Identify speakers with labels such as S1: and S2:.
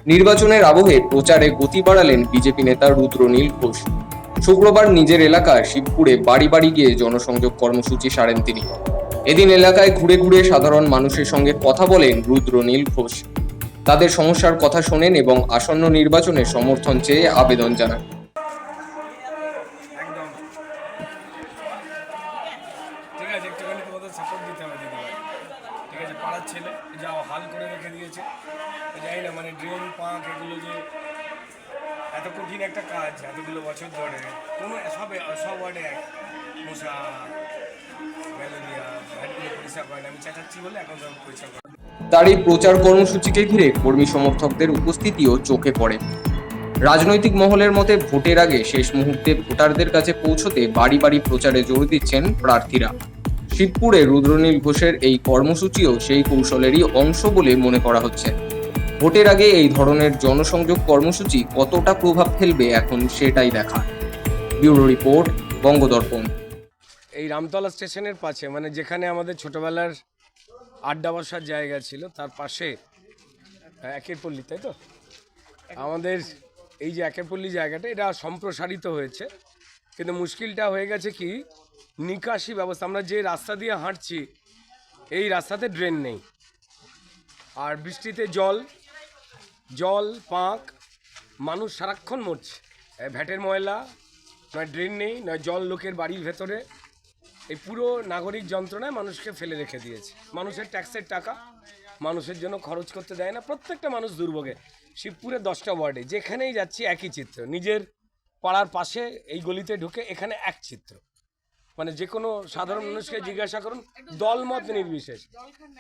S1: নির্বাচনের আবহে প্রচারে গতি বাড়ালেন বিজেপি নেতা রুদ্রনীল ঘোষ। শুক্রবার নিজের এলাকা শিবপুরে বাড়ি বাড়ি গিয়ে জনসংযোগ কর্মসূচি সারেন তিনি। এদিন এলাকায় ঘুরে ঘুরে সাধারণ মানুষের সঙ্গে কথা বলেন রুদ্রনীল ঘোষ। তাদের সমস্যার কথা শোনেন এবং আসন্ন নির্বাচনে সমর্থন চেয়ে আবেদন জানান।
S2: একদম ঠিক আছে, একটুখানি তোমাদের সাপোর্ট দিতে হবে দিদিভাই। ঠিক আছে, পাড়ার ছেলে যা হাল করে রেখে দিয়েছে, জানি না মানে ড্রেন পাঁক এগুলো যে এত কঠিন একটা কাজ এতগুলো বছর ধরে কোনো সব ওয়ার্ডে এক মশা ম্যালেরিয়া ভ্যাটগুলো পরিষ্কার করে না। আমি চেঁচাচ্ছি বলে এখন সব পরিষ্কার করে।
S1: তার এই প্রচার কর্মসূচিকে ঘিরে কর্মী সমর্থকদের উপস্থিতিও চোখে পড়ে। রাজনৈতিক মহলের মতে ভোটের আগে শেষ মুহূর্তে ভোটারদের কাছে পৌঁছতে বাড়ি বাড়ি প্রচারে জোর দিচ্ছেন প্রার্থীরা। শিবপুরে রুদ্রনীল ঘোষের এই কর্মসূচিও সেই কৌশলেরই অংশ বলে মনে করা হচ্ছে। ভোটের আগে এই ধরনের জনসংযোগ কর্মসূচি কতটা প্রভাব ফেলবে এখন সেটাই দেখা। Bureau report, Bangadarpan.
S2: এই রামতলা স্টেশনের পাশে মানে যেখানে আমাদের ছোটবেলার আড্ডা বসার জায়গা ছিল তার পাশে একের পল্লী, তাই তো আমাদের এই যে একের পল্লী জায়গাটা এটা সম্প্রসারিত হয়েছে, কিন্তু মুশকিলটা হয়ে গেছে কি নিকাশি ব্যবস্থা। আমরা যে রাস্তা দিয়ে হাঁটছি এই রাস্তাতে ড্রেন নেই, আর বৃষ্টিতে জল পাঁক, মানুষ সারাক্ষণ মরছে। ভ্যাটের ময়লা, নয় ড্রেন নেই, নয় জল লোকের বাড়ির ভেতরে। এই পুরো নাগরিক যন্ত্রণায় মানুষকে ফেলে রেখে দিয়েছে। মানুষের ট্যাক্সের টাকা মানুষের জন্য খরচ করতে দেয় না, প্রত্যেকটা মানুষ দুর্ভোগে। শিবপুরের 10টা ওয়ার্ডে যেখানেই যাচ্ছি একই চিত্র। নিজের পাড়ার পাশে এই গলিতে ঢুকে এখানে এক চিত্র, মানে যে কোনো সাধারণ মানুষকে জিজ্ঞাসা করুন, দলমত নির্বিশেষ।